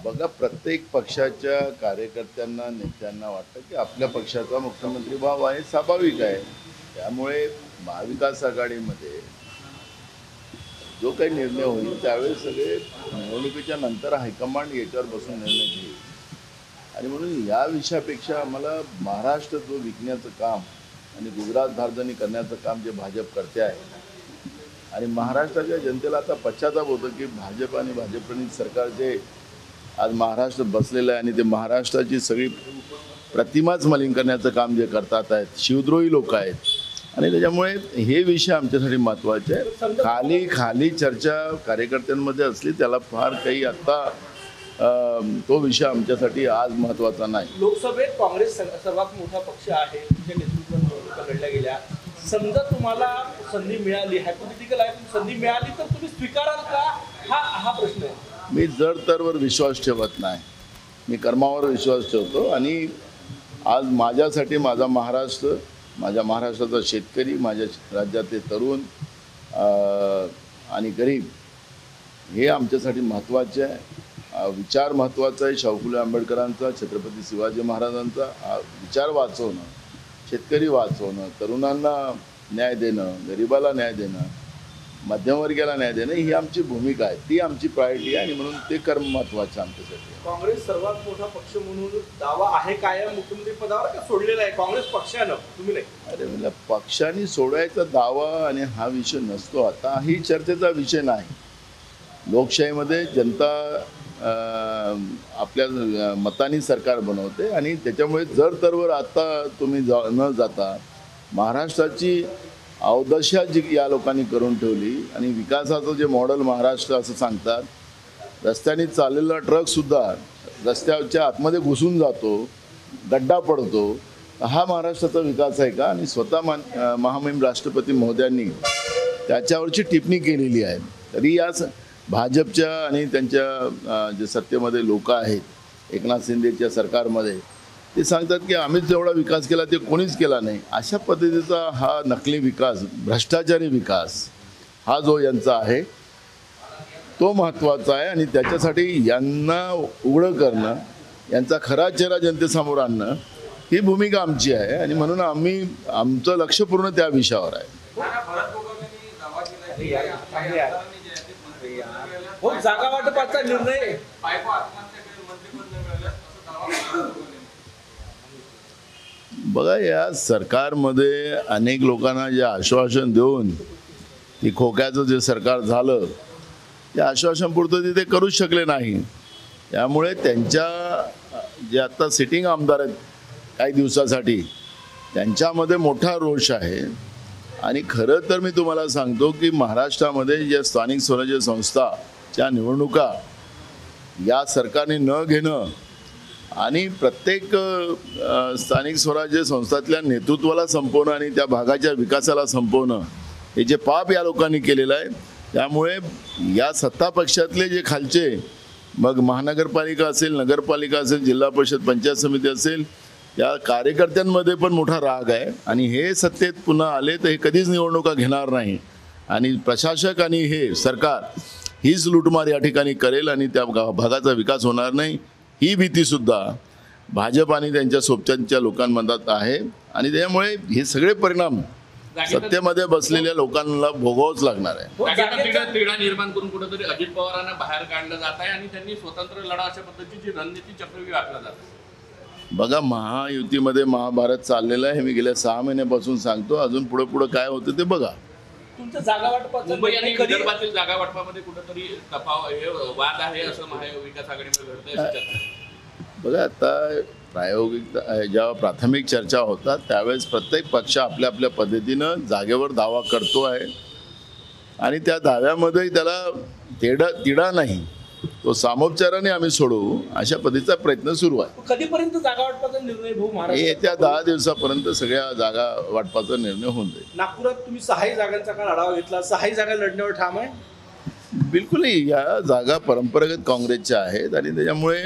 बघा, प्रत्येक पक्षाच्या कार्यकर्त्यांना नेत्यांना वाटतं की आपल्या पक्षाचा मुख्यमंत्री व्हावा हे स्वाभाविक आहे. त्यामुळे महाविकास आघाडीमध्ये जो काही निर्णय होईल त्यावेळेस सगळे निवडणुकीच्या नंतर हायकमांड याच्यावर बसून निर्णय घेईल. आणि म्हणून या विषयापेक्षा आम्हाला महाराष्ट्र जो विकण्याचं काम आणि गुजरात धार्जनी करण्याचं काम जे भाजप करते आहे आणि महाराष्ट्राच्या जनतेला आता पश्चाताप होतं की भाजप आणि भाजपप्रणित सरकार जे आज महाराष्ट्र बसलेलं आहे आणि ते महाराष्ट्राची सगळी प्रतिमाच मलिन करण्याचं काम जे करतात आहेत, शिवद्रोही लोक आहेत आणि त्याच्यामुळे हे विषय आमच्यासाठी महत्त्वाचे आहे. खाली चर्चा कार्यकर्त्यांमध्ये असली त्याला फार काही आत्ता तो विषय आमच्यासाठी आज महत्त्वाचा नाही. लोकसभेत काँग्रेस सर्वात मोठा पक्ष आहे, तुमच्या नेतृत्वात निवडणुका लढल्या गेल्या. समजा तुम्हाला संधी मिळाली, हायपोथेटिकल आहे, संधी मिळाली तर तुम्ही स्वीकाराल का हा प्रश्न आहे. मी जर तरवर विश्वास ठेवत नाही, मी कर्मावर विश्वास ठेवतो. आणि आज माझ्यासाठी माझा महाराष्ट्र, माझ्या महाराष्ट्राचा शेतकरी, माझ्या राज्यातले तरुण आणि गरीब हे आमच्यासाठी महत्त्वाचे आहे. विचार महत्त्वाचा आहे. शाहू फुले आंबेडकरांचा, छत्रपती शिवाजी महाराजांचा विचार वाचवणं, शेतकरी वाचवणं, तरुणांना न्याय देणं, गरिबाला न्याय देणं, मध्यमवर्गीयाला न्याय देणं ही आमची भूमिका आहे, ती आमची प्रायोरिटी आहे. आणि म्हणून ते कर्म महत्त्वाचं आमच्यासाठी. काँग्रेस सर्वात मोठा पक्ष म्हणून दावा आहे कायम मुख्यमंत्री पदावर का सोडलेला आहे काँग्रेस पक्षानं, तुम्ही नाही? अरे म्हणजे पक्षाने सोडायचा दावा आणि हा विषय नसतो. आता ही चर्चेचा विषय नाही. लोकशाहीमध्ये जनता आपल्या मताने सरकार बनवते आणि त्याच्यामुळे जर तरवर आता तुम्ही न जाता महाराष्ट्राची अवदशा जी या लोकांनी करून ठेवली आणि विकासाचं जे मॉडेल महाराष्ट्र असं सांगतात, रस्त्याने चाललेला ट्रकसुद्धा रस्त्याच्या आतमध्ये घुसून जातो, गड्डा पडतो, हा महाराष्ट्राचा विकास आहे का? आणि स्वतः महामहिम राष्ट्रपती महोदयांनी त्याच्यावरची टिप्पणी केलेली आहे. तरी या भाजपच्या आणि त्यांच्या जे सत्तेमध्ये लोक आहेत, एकनाथ शिंदेच्या सरकारमध्ये, ते सांगतात की आम्हीच जेवढा विकास केला ते कोणीच केला नाही. अशा पद्धतीचा हा नकली विकास, भ्रष्टाचारी विकास हा जो यांचा आहे तो महत्त्वाचा आहे. आणि त्याच्यासाठी यांना उघडं करणं, यांचा खरा चेहरा जनतेसमोर आणणं ही भूमिका आमची आहे. आणि म्हणून आमचं लक्ष पूर्ण त्या विषयावर आहे. जागा वाटपाचा निर्णय बघा, या सरकारमध्ये अनेक लोकांना जे आश्वासन देऊन ती खोक्याचं जे सरकार झालं, त्या आश्वासनपुरतं ते करूच शकले नाही. त्यामुळे त्यांच्या जे आत्ता सिटिंग आमदार आहेत काही दिवसासाठी, त्यांच्यामध्ये मोठा रोष आहे. आणि खरं तर मी तुम्हाला सांगतो की महाराष्ट्रामध्ये ज्या स्थानिक स्वराज्य संस्थाच्या निवडणुका या सरकारने न घेणं आणि प्रत्येक स्थानिक स्वराज्य संस्थातल्या नेतृत्वाला संपवणं आणि त्या भागाच्या विकासाला संपवणं हे जे पाप या लोकांनी केलेलं आहे. त्यामुळे या सत्ता पक्षातले जे खालचे, मग महानगरपालिका असेल, नगरपालिका असेल, जिल्हा परिषद, पंचायत समिती असेल, या कार्यकर्त्यांमध्ये पण मोठा राग आहे. आणि हे सत्तेत पुन्हा आले तर हे कधीच निवडणुका घेणार नाही. आणि प्रशासक आणि हे सरकार हीच लूटमार या ठिकाणी करेल आणि त्या भागाचा विकास होणार नाही, ही भीतीसुद्धा भाजप आणि त्यांच्या सोबत्यांच्या लोकांमधात आहे. आणि त्यामुळे हे सगळे परिणाम सत्तेमध्ये बसलेल्या लोकांना भोगावंच लागणार आहे. तिढा निर्माण करून कुठेतरी अजित पवारांना बाहेर काढलं जात आहे आणि त्यांनी स्वतंत्र लढा अशा पद्धतीची रणनीती चक्रव्यूह आखला जात आहे. बघा, महायुतीमध्ये महाभारत चाललेलं आहे हे मी गेल्या 6 महिन्यापासून सांगतो. अजून पुढे काय होतं ते बघा. तुमचं जागा वाटपाचं मुंबई आणि विदर्भातील जागा वाटपामध्ये कुठेतरी वाद आहे असं महाविकास आघाडीमध्ये घडतंय. बघा, आता प्रायोगिक जेव्हा प्राथमिक चर्चा होतात त्यावेळेस प्रत्येक पक्ष आपल्या आपल्या पद्धतीनं जागेवर दावा करतो आहे. आणि त्या दाव्यामध्ये त्याला तिढा नाही, तो सामोपचाराने आम्ही सोडवू अशा पद्धतीचा प्रयत्न सुरू आहे. कधीपर्यंत जागा वाटपाचा निर्णय भाऊ महाराष्ट्र? येत्या 10 दिवसापर्यंत सगळ्या जागा वाटपाचा निर्णय होऊन जाईल. नागपुरात तुम्ही 6 जागांचा काल आढावा घेतला, 6 जागा लढण्यावर ठाम आहे? बिलकुल नाही. या जागा परंपरागत काँग्रेसच्या आहेत आणि त्याच्यामुळे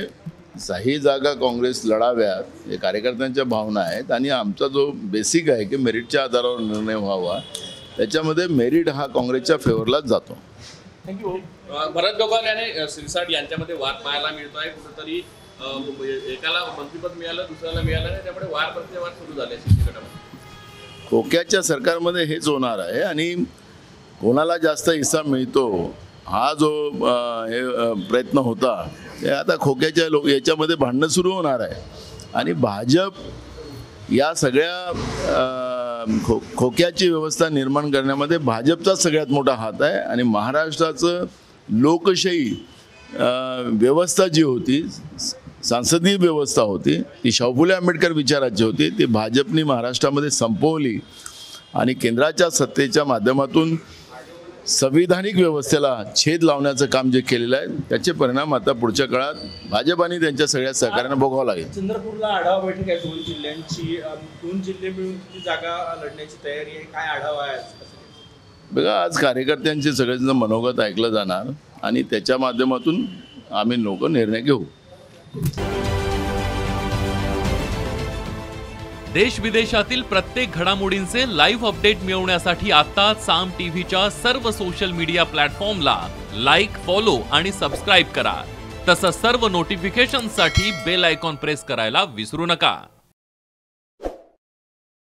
6 जागा काँग्रेस लढाव्यात हे कार्यकर्त्यांच्या भावना आहेत. आणि आमचा जो बेसिक आहे की मेरिटच्या आधारावर निर्णय व्हावा, त्याच्यामध्ये मेरिट हा काँग्रेसच्या फेवरलाच जातो. थँक्यू. भरत गोगावले आणि सिरसाट यांच्यामध्ये वाद पाहायला मिळतोय कुठेतरी. एकाला मंत्रिपद मिळालं, दुसऱ्याला मिळालं नाही, त्यामुळे वाद प्रतिवाद सुरू झाले शिंदे गटामध्ये. खोक्याच्या सरकारमध्ये हेच होणार आहे आणि कोणाला जास्त हिस्सा मिळतो हा जो प्रयत्न होता ते आता खोक्याच्या याच्यामध्ये भांडणं सुरू होणार आहे. आणि भाजप या सगळ्या खोक्याची व्यवस्था निर्माण करण्यामध्ये भाजपचा सगळ्यात मोठा हात आहे. आणि महाराष्ट्राचं लोकशाही व्यवस्था जी होती, सांसदीय व्यवस्था होती, ती शाहू फुले आंबेडकर विचाराची होती, ती भाजपने महाराष्ट्रामध्ये संपवली आणि केंद्राच्या सत्तेच्या माध्यमातून संविधानिक व्यवस्थेला छेद लावण्याचं काम जे केलेलं आहे त्याचे परिणाम आता पुढच्या काळात भाजप आणि त्यांच्या सगळ्या सहकार्याने भोगावं लागेल. चंद्रपूरला आढावा बैठक आहे 2 जिल्ह्यांची. 2 जिल्हे मिळून किती जागा लढण्याची तयारी आहे, काय आढावा आहे? बघा, आज कार्यकर्त्यांचे सगळ्यांचं मनोगत ऐकलं जाणार आणि त्याच्या माध्यमातून आम्ही लोक निर्णय घेऊ. देश विदेशातील प्रत्येक घडामोडींचे लाईव्ह अपडेट मिळवण्यासाठी आता साम टीव्हीच्या सर्व सोशल मीडिया प्लॅटफॉर्मला लाईक, फॉलो आणि सबस्क्राईब करा. तसंच सर्व नोटिफिकेशनसाठी बेल आयकॉन प्रेस करायला विसरू नका.